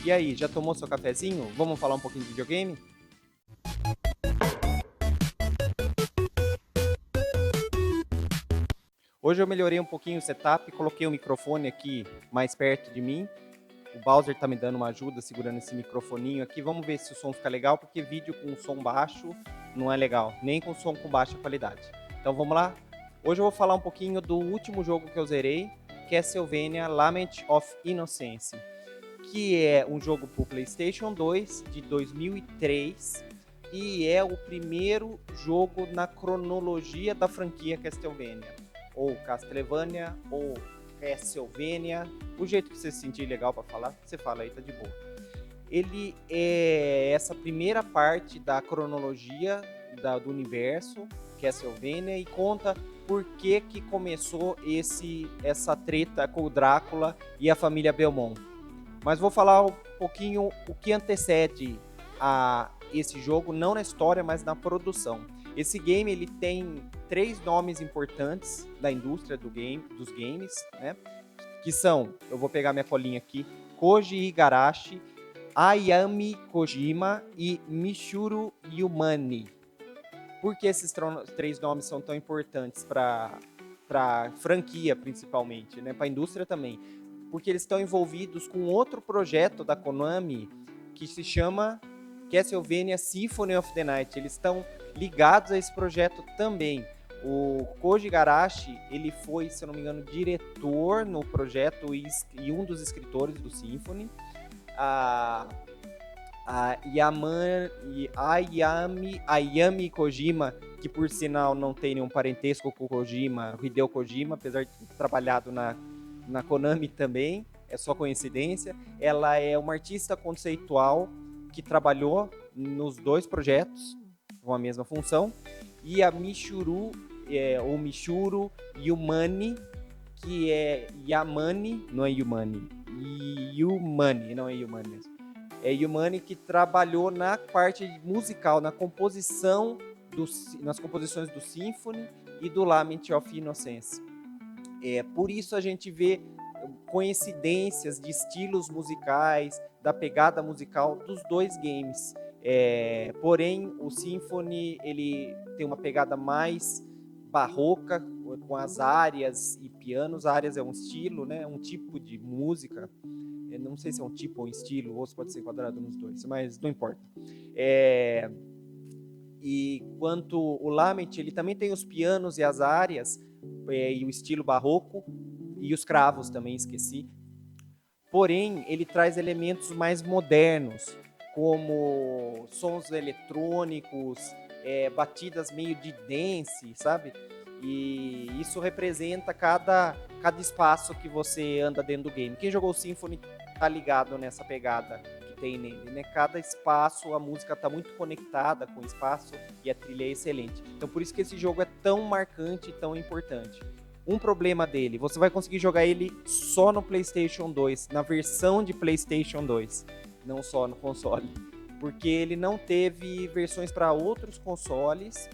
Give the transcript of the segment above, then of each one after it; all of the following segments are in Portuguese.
E aí, já tomou seu cafezinho? Vamos falar um pouquinho de videogame? Hoje eu melhorei um pouquinho o setup, coloquei o microfone aqui mais perto de mim. O Bowser tá me dando uma ajuda segurando esse microfoninho aqui. Vamos ver se o som fica legal, porque vídeo com som baixo não é legal, nem com som com baixa qualidade. Então vamos lá? Hoje eu vou falar um pouquinho do último jogo que eu zerei, Castlevania Lament of Innocence, que é um jogo para o PlayStation 2 de 2003 e é o primeiro jogo na cronologia da franquia Castlevania, ou Castlevania, ou Castlevania, o jeito que você se sentir legal para falar, você fala aí, tá de boa. Ele é essa primeira parte da cronologia do universo Castlevania e conta por que começou essa treta com o Drácula e a família Belmont. Mas vou falar um pouquinho o que antecede a esse jogo, não na história, mas na produção. Esse game ele tem 3 nomes importantes da indústria dos games, né? Que são, eu vou pegar minha colinha aqui, Koji Igarashi, Ayami Kojima e Michiru Yamane. Por que esses 3 nomes são tão importantes para a franquia, principalmente, né? Para a indústria também? Porque eles estão envolvidos com outro projeto da Konami que se chama Castlevania Symphony of the Night. Eles estão ligados a esse projeto também. O Koji Igarashi, ele foi, se eu não me engano, diretor no projeto e um dos escritores do Symphony. A Ayami Kojima, que por sinal não tem nenhum parentesco com o Kojima, Hideo Kojima, apesar de ter trabalhado na Konami também, é só coincidência. Ela é uma artista conceitual que trabalhou nos 2 projetos com a mesma função. E a Michiru Yamane, que é Yamane, não é Yumane, Yumane, não é Yumane mesmo. É Yamane, que trabalhou na parte musical, nas composições do Symphony e do Lament of Innocence. Por isso a gente vê coincidências de estilos musicais, da pegada musical dos 2 games. Porém, o Symphony ele tem uma pegada mais barroca, com as áreas e pianos. Áreas é um estilo, né? Um tipo de música. Eu não sei se é um tipo ou um estilo, ou se pode ser enquadrado nos 2, mas não importa. E quanto o Lament, ele também tem os pianos e as áreas, e o estilo barroco, e os cravos também, esqueci. Porém, ele traz elementos mais modernos, como sons eletrônicos, batidas meio de dance, sabe? E isso representa cada espaço que você anda dentro do game. Quem jogou o Symphony tá ligado nessa pegada que tem nele, né? Cada espaço, a música tá muito conectada com o espaço e a trilha é excelente. Então por isso que esse jogo é tão marcante e tão importante. Um problema dele, você vai conseguir jogar ele só no PlayStation 2, na versão de PlayStation 2, não só no console, porque ele não teve versões para outros consoles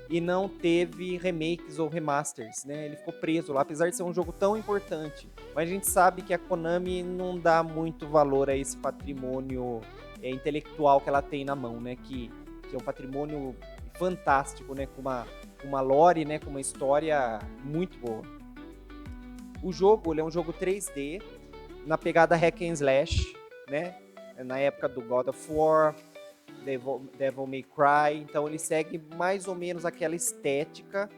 e não teve remakes ou remasters, né? Ele ficou preso lá, apesar de ser um jogo tão importante. Mas a gente sabe que a Konami não dá muito valor a esse patrimônio intelectual que ela tem na mão, né? Que é um patrimônio fantástico, né? Com uma lore, né? Com uma história muito boa. O jogo, ele é um jogo 3D, na pegada hack and slash, né? Na época do God of War, Devil May Cry. Então ele segue mais ou menos aquela estética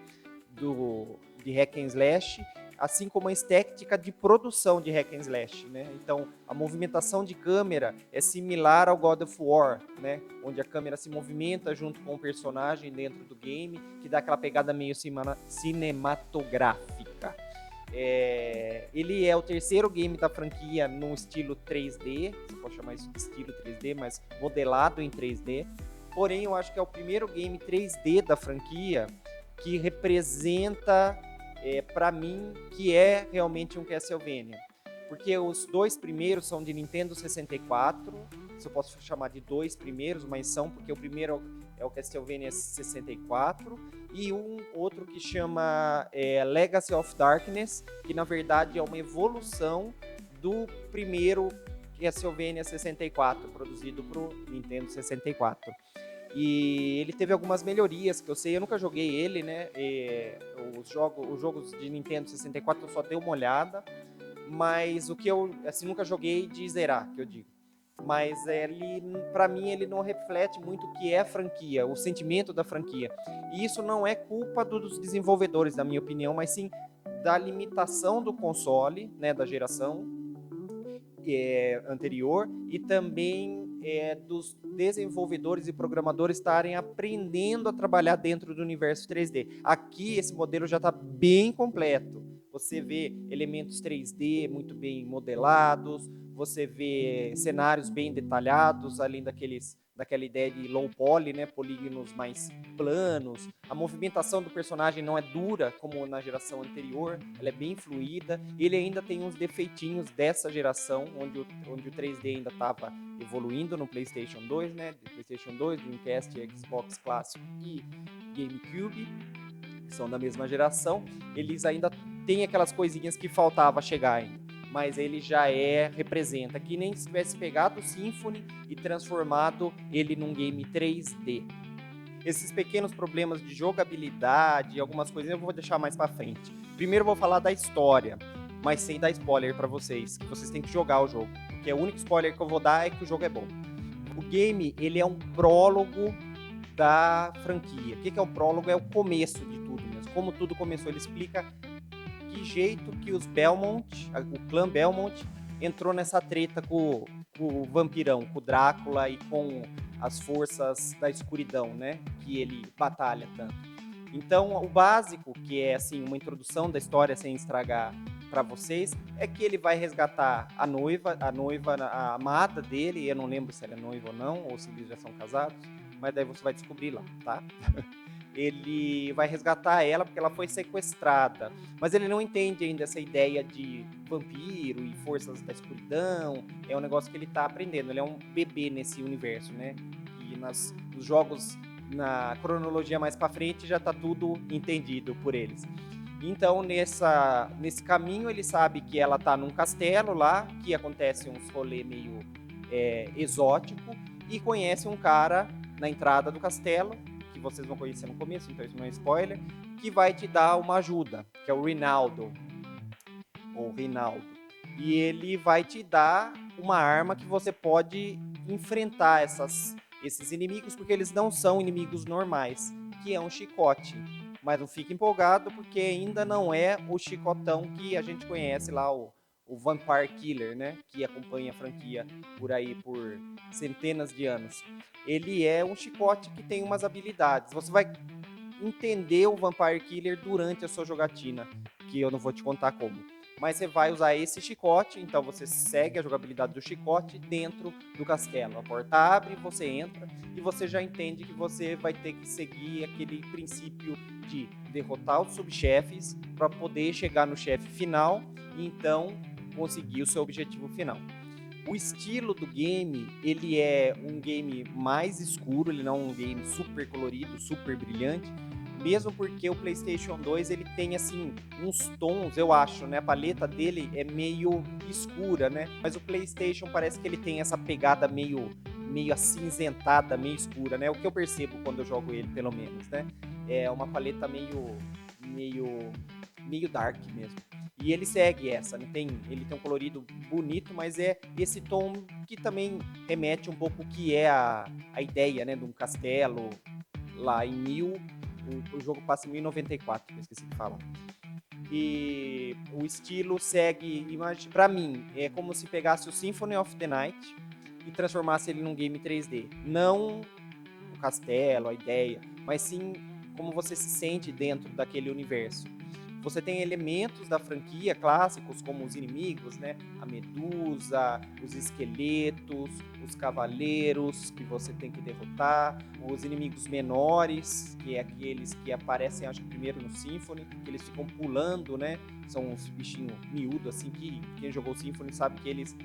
de hack and slash, assim como a estética de produção de hack and slash, né? Então a movimentação de câmera é similar ao God of War, né? Onde a câmera se movimenta junto com o personagem dentro do game, que dá aquela pegada meio cinematográfica. Ele é o terceiro game da franquia no estilo 3D, você pode chamar isso de estilo 3D, mas modelado em 3D. Porém, eu acho que é o primeiro game 3D da franquia que representa, para mim, que é realmente um Castlevania. Porque os 2 primeiros são de Nintendo 64, se eu posso chamar de 2 primeiros, mas são porque o primeiro é o Castlevania 64, e um outro que chama Legacy of Darkness, que na verdade é uma evolução do primeiro Castlevania 64, produzido para o Nintendo 64. E ele teve algumas melhorias que eu sei, eu nunca joguei ele, né? Os jogos de Nintendo 64 eu só dei uma olhada, mas o que eu assim, nunca joguei de zerar, que eu digo. Mas ele, para mim, ele não reflete muito o que é a franquia, o sentimento da franquia. E isso não é culpa dos desenvolvedores, na minha opinião, mas sim da limitação do console, né, da geração anterior, e também dos desenvolvedores e programadores estarem aprendendo a trabalhar dentro do universo 3D. Aqui esse modelo já está bem completo. Você vê elementos 3D muito bem modelados, você vê cenários bem detalhados, além daquela ideia de low poly, né, polígonos mais planos. A movimentação do personagem não é dura como na geração anterior, ela é bem fluida. Ele ainda tem uns defeitinhos dessa geração, onde o 3D ainda estava evoluindo no PlayStation 2, né, PlayStation 2, Dreamcast, Xbox clássico e GameCube, que são da mesma geração. Eles ainda têm aquelas coisinhas que faltava chegar ainda, mas ele já representa, que nem se tivesse pegado o Symphony e transformado ele num game 3D. Esses pequenos problemas de jogabilidade, algumas coisinhas eu vou deixar mais pra frente. Primeiro eu vou falar da história, mas sem dar spoiler pra vocês, que vocês têm que jogar o jogo, porque o único spoiler que eu vou dar é que o jogo é bom. O game, ele é um prólogo da franquia. O que é o prólogo? É o começo de tudo mesmo, como tudo começou. Ele explica que jeito que os Belmont, o clã Belmont, entrou nessa treta com o vampirão, com o Drácula e com as forças da escuridão, né? Que ele batalha tanto. Então, o básico, que é assim uma introdução da história sem estragar para vocês, é que ele vai resgatar a noiva, a amada dele. Eu não lembro se ela é noiva ou não, ou se eles já são casados, mas daí você vai descobrir lá, tá? Ele vai resgatar ela porque ela foi sequestrada. Mas ele não entende ainda essa ideia de vampiro e forças da escuridão. É um negócio que ele tá aprendendo. Ele é um bebê nesse universo, né? E nos jogos, na cronologia mais pra frente, já tá tudo entendido por eles. Então, nesse caminho, ele sabe que ela tá num castelo lá, que acontece uns rolê meio exótico, e conhece um cara na entrada do castelo, que vocês vão conhecer no começo, então isso não é spoiler, que vai te dar uma ajuda, que é o Rinaldo, ou Rinaldo. E ele vai te dar uma arma que você pode enfrentar esses inimigos, porque eles não são inimigos normais, que é um chicote. Mas não fique empolgado, porque ainda não é o chicotão que a gente conhece lá, o Vampire Killer, né? Que acompanha a franquia por aí por centenas de anos. Ele é um chicote que tem umas habilidades. Você vai entender o Vampire Killer durante a sua jogatina, que eu não vou te contar como. Mas você vai usar esse chicote, então você segue a jogabilidade do chicote dentro do castelo. A porta abre, você entra e você já entende que você vai ter que seguir aquele princípio de derrotar os subchefes para poder chegar no chefe final e então conseguir o seu objetivo final. O estilo do game, ele é um game mais escuro, ele não é um game super colorido, super brilhante, mesmo porque o PlayStation 2 ele tem assim uns tons, eu acho, né? A paleta dele é meio escura, né? Mas o PlayStation parece que ele tem essa pegada meio acinzentada, meio escura, né? O que eu percebo quando eu jogo ele, pelo menos, né? É uma paleta meio dark mesmo. E ele segue essa, ele tem um colorido bonito, mas é esse tom que também remete um pouco o que é a ideia, né, de um castelo lá em o jogo passa em 1094, eu esqueci de falar. E o estilo segue, pra mim, é como se pegasse o Symphony of the Night e transformasse ele num game 3D. Não o castelo, a ideia, mas sim como você se sente dentro daquele universo. Você tem elementos da franquia clássicos, como os inimigos, né? A medusa, os esqueletos, os cavaleiros que você tem que derrotar, os inimigos menores, que é aqueles que aparecem, acho que primeiro no Symphony, que eles ficam pulando, né? São uns bichinhos miúdos, assim, que quem jogou o Symphony sabe que eles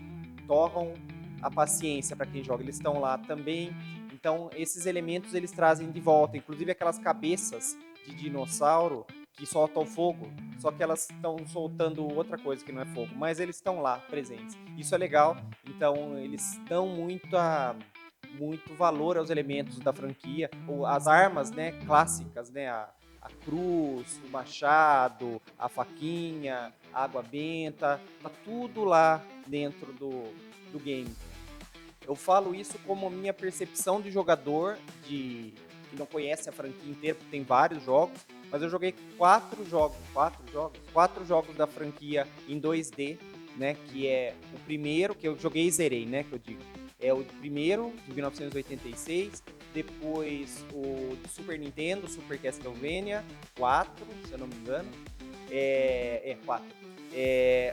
torram a paciência para quem joga. Eles estão lá também. Então, esses elementos eles trazem de volta, inclusive aquelas cabeças de dinossauro que soltam fogo, só que elas estão soltando outra coisa que não é fogo, mas eles estão lá presentes. Isso é legal, então eles dão muito valor aos elementos da franquia, ou as armas, né, clássicas, né, a cruz, o machado, a faquinha, a água benta, tá tudo lá dentro do game. Eu falo isso como minha percepção de jogador que não conhece a franquia inteira, porque tem vários jogos, mas eu joguei quatro jogos da franquia em 2D, né? Que é o primeiro que eu joguei e zerei, né? Que eu digo. É o primeiro, de 1986, depois o de Super Nintendo, Super Castlevania 4, se eu não me engano. 4.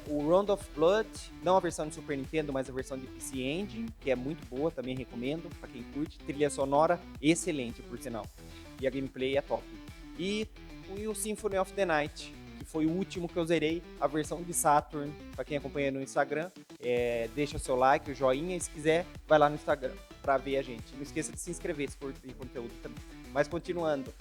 O Round of Blood, não a versão de Super Nintendo, mas a versão de PC Engine, que é muito boa, também recomendo para quem curte. Trilha sonora excelente, por sinal. E a gameplay é top. E o Symphony of the Night, que foi o último que eu zerei, a versão de Saturn. Para quem acompanha no Instagram, deixa o seu like, o joinha, e se quiser, vai lá no Instagram para ver a gente. Não esqueça de se inscrever se for conteúdo também. Mas continuando,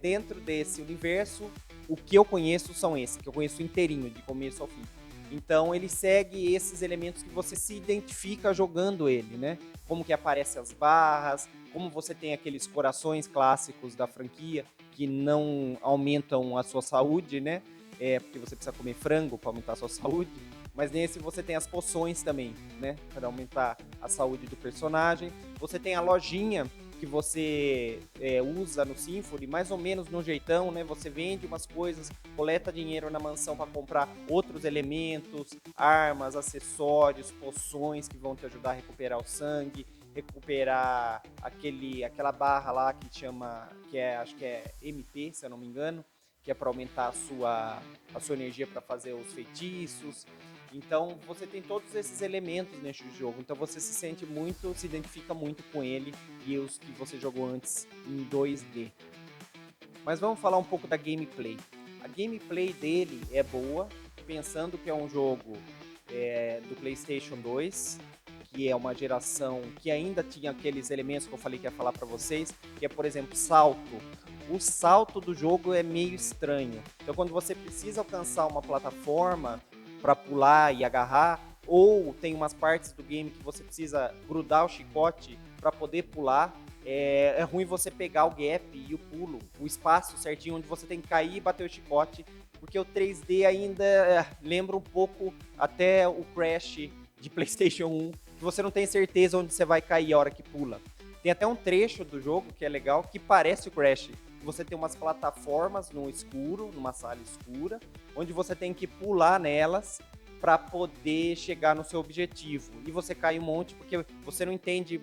dentro desse universo, o que eu conheço são esses, que eu conheço inteirinho, de começo ao fim. Então ele segue esses elementos que você se identifica jogando ele, né? Como que aparecem as barras, como você tem aqueles corações clássicos da franquia que não aumentam a sua saúde, né? Porque você precisa comer frango para aumentar a sua saúde. Mas nesse você tem as poções também, né? Para aumentar a saúde do personagem. Você tem a lojinha que você usa no Symphony, mais ou menos no jeitão, né? Você vende umas coisas, coleta dinheiro na mansão para comprar outros elementos, armas, acessórios, poções que vão te ajudar a recuperar o sangue, recuperar aquela barra lá que chama, acho que é MP, se eu não me engano, que é para aumentar a sua energia para fazer os feitiços. Então você tem todos esses elementos neste jogo, então você se identifica muito com ele e os que você jogou antes em 2D. Mas vamos falar um pouco da gameplay. A gameplay dele é boa, pensando que é um jogo do PlayStation 2, que é uma geração que ainda tinha aqueles elementos que eu falei que ia falar para vocês, que é, por exemplo, salto. O salto do jogo é meio estranho. Então, quando você precisa alcançar uma plataforma para pular e agarrar, ou tem umas partes do game que você precisa grudar o chicote para poder pular, é ruim você pegar o gap e o pulo, o espaço certinho onde você tem que cair e bater o chicote, porque o 3D ainda lembra um pouco até o Crash de PlayStation 1, que você não tem certeza onde você vai cair a hora que pula. Tem até um trecho do jogo que é legal, que parece o Crash. Você tem umas plataformas no escuro, numa sala escura, onde você tem que pular nelas para poder chegar no seu objetivo. E você cai um monte porque você não entende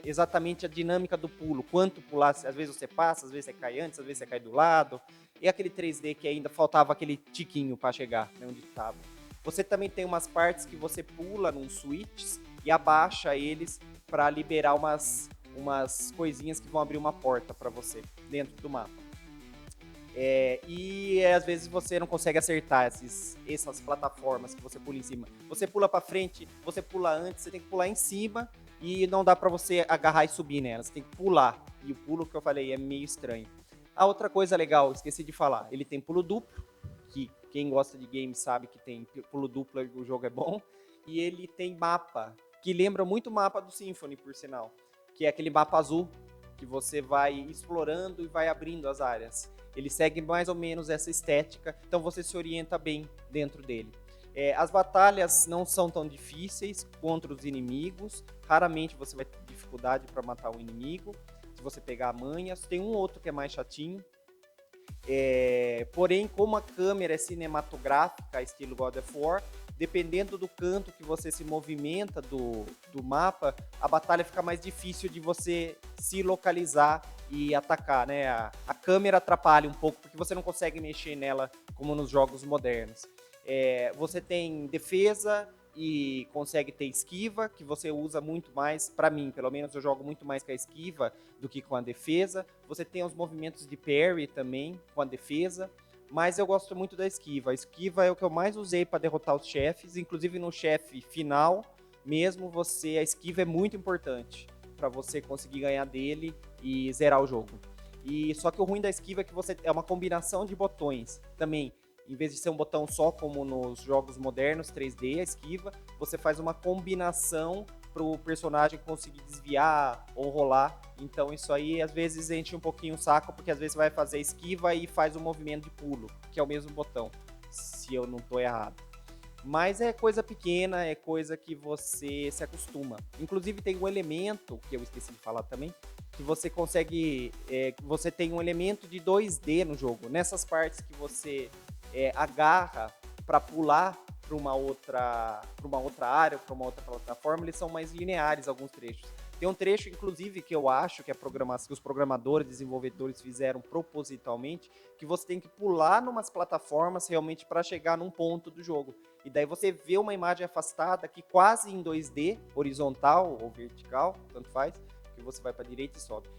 exatamente a dinâmica do pulo. Quanto pular, às vezes você passa, às vezes você cai antes, às vezes você cai do lado. E aquele 3D que ainda faltava aquele tiquinho para chegar, né, onde estava. Você também tem umas partes que você pula num switches e abaixa eles para liberar umas coisinhas que vão abrir uma porta para você dentro do mapa. E às vezes você não consegue acertar essas plataformas que você pula em cima. Você pula para frente, você pula antes, você tem que pular em cima e não dá para você agarrar e subir nelas. Você tem que pular. E o pulo que eu falei é meio estranho. A outra coisa legal, esqueci de falar, ele tem pulo duplo, que quem gosta de games sabe que tem pulo duplo, o jogo é bom. E ele tem mapa, que lembra muito o mapa do Symphony, por sinal. Que é aquele mapa azul, que você vai explorando e vai abrindo as áreas. Ele segue mais ou menos essa estética, então você se orienta bem dentro dele. As batalhas não são tão difíceis contra os inimigos, raramente você vai ter dificuldade para matar um inimigo, se você pegar a manha. Tem um outro que é mais chatinho, porém, como a câmera é cinematográfica, estilo God of War, dependendo do canto que você se movimenta do mapa, a batalha fica mais difícil de você se localizar e atacar, né? A câmera atrapalha um pouco, porque você não consegue mexer nela como nos jogos modernos. Você tem defesa e consegue ter esquiva, que você usa muito mais, para mim, pelo menos eu jogo muito mais com a esquiva do que com a defesa. Você tem os movimentos de parry também com a defesa, mas eu gosto muito da esquiva. A esquiva é o que eu mais usei para derrotar os chefes, inclusive no chefe final mesmo, a esquiva é muito importante para você conseguir ganhar dele e zerar o jogo. E só que o ruim da esquiva é que você é uma combinação de botões também. Em vez de ser um botão só, como nos jogos modernos 3D, a esquiva, você faz uma combinação para o personagem conseguir desviar ou rolar. Então isso aí às vezes enche um pouquinho o saco, porque às vezes vai fazer esquiva e faz um movimento de pulo, que é o mesmo botão, se eu não estou errado. Mas é coisa pequena, é coisa que você se acostuma. Inclusive tem um elemento, que eu esqueci de falar também, que você consegue, você tem um elemento de 2D no jogo. Nessas partes que você agarra para pular para uma outra área, para uma outra plataforma, eles são mais lineares alguns trechos. Tem um trecho, inclusive, que eu acho que, que os programadores, desenvolvedores fizeram propositalmente, que você tem que pular numas plataformas realmente para chegar num ponto do jogo. E daí você vê uma imagem afastada que quase em 2D, horizontal ou vertical, tanto faz, que você vai para a direita e sobe.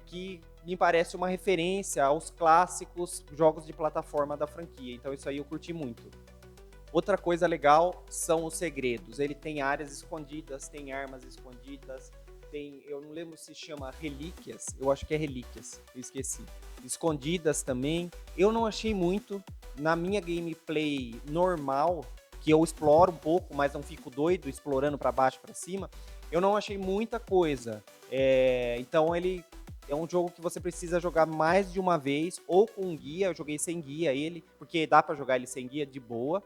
Que me parece uma referência aos clássicos jogos de plataforma da franquia. Então isso aí eu curti muito. Outra coisa legal são os segredos. Ele tem áreas escondidas, tem armas escondidas, tem, eu não lembro se chama relíquias, eu acho que é relíquias, eu esqueci. Escondidas também. Eu não achei muito na minha gameplay normal, que eu exploro um pouco, mas não fico doido explorando para baixo, para cima. Eu não achei muita coisa. Então ele é um jogo que você precisa jogar mais de uma vez ou com um guia. Eu joguei sem guia ele, porque dá para jogar ele sem guia de boa.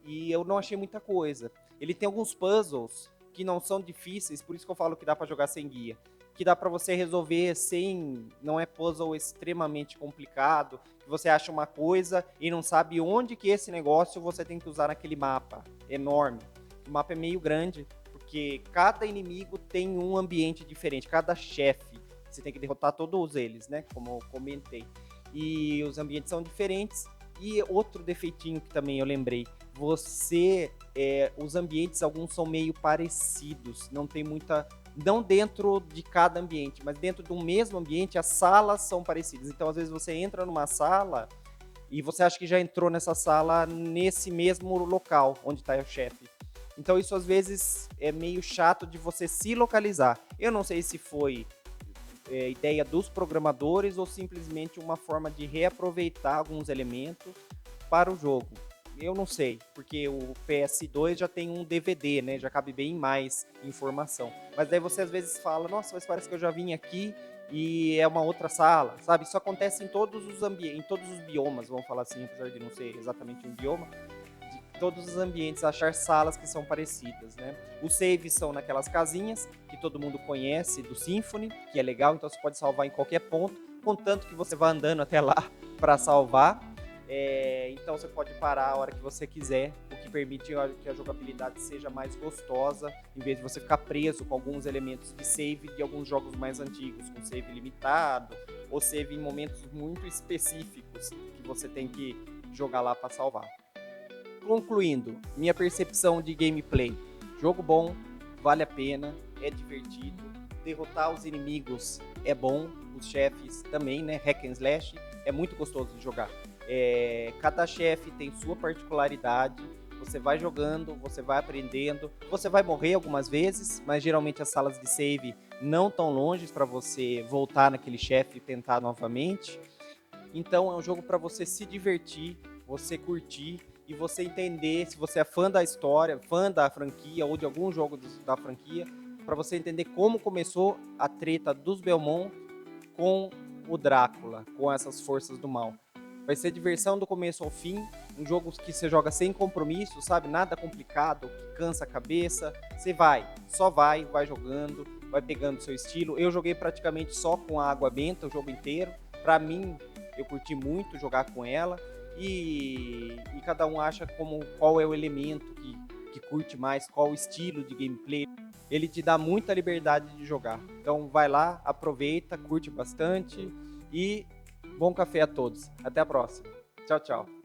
E eu não achei muita coisa. Ele tem alguns puzzles que não são difíceis, por isso que eu falo que dá para jogar sem guia. Que dá para você resolver sem... Não é puzzle extremamente complicado, que você acha uma coisa e não sabe onde que esse negócio você tem que usar naquele mapa enorme. O mapa é meio grande, porque cada inimigo tem um ambiente diferente, cada chefe. Você tem que derrotar todos eles, né? Como eu comentei. E os ambientes são diferentes. E outro defeitinho que também eu lembrei, os ambientes, alguns são meio parecidos, não tem muita, não dentro de cada ambiente, mas dentro do mesmo ambiente, as salas são parecidas. Então, às vezes você entra numa sala e você acha que já entrou nessa sala nesse mesmo local onde está o chefe. Então, isso às vezes é meio chato de você se localizar. Eu não sei se foi ideia dos programadores ou simplesmente uma forma de reaproveitar alguns elementos para o jogo. Eu não sei, porque o PS2 já tem um DVD, né? Já cabe bem mais informação. Mas daí você às vezes fala, nossa, mas parece que eu já vim aqui e é uma outra sala, sabe? Isso acontece em todos os ambientes, em todos os biomas, vamos falar assim, apesar de não ser exatamente um bioma, todos os ambientes, achar salas que são parecidas, né? Os saves são naquelas casinhas que todo mundo conhece do Symphony, que é legal, então você pode salvar em qualquer ponto, contanto que você vá andando até lá para salvar. Então você pode parar a hora que você quiser, o que permite que a jogabilidade seja mais gostosa, em vez de você ficar preso com alguns elementos de save de alguns jogos mais antigos, com save limitado, ou save em momentos muito específicos que você tem que jogar lá para salvar. Concluindo, minha percepção de gameplay: jogo bom, vale a pena, é divertido, derrotar os inimigos é bom, os chefes também, né? Hack and slash é muito gostoso de jogar. Cada chefe tem sua particularidade. Você vai jogando, você vai aprendendo, você vai morrer algumas vezes, mas geralmente as salas de save não tão longe para você voltar naquele chefe e tentar novamente. Então é um jogo para você se divertir, você curtir e você entender, se você é fã da história, fã da franquia ou de algum jogo da franquia, para você entender como começou a treta dos Belmont com o Drácula, com essas forças do mal. Vai ser diversão do começo ao fim, um jogo que você joga sem compromisso, sabe? Nada complicado, que cansa a cabeça. Você só vai jogando, vai pegando seu estilo. Eu joguei praticamente só com a água benta o jogo inteiro. Para mim, eu curti muito jogar com ela. E cada um acha qual é o elemento que curte mais, qual o estilo de gameplay. Ele te dá muita liberdade de jogar. Então vai lá, aproveita, curte bastante e bom café a todos. Até a próxima. Tchau, tchau.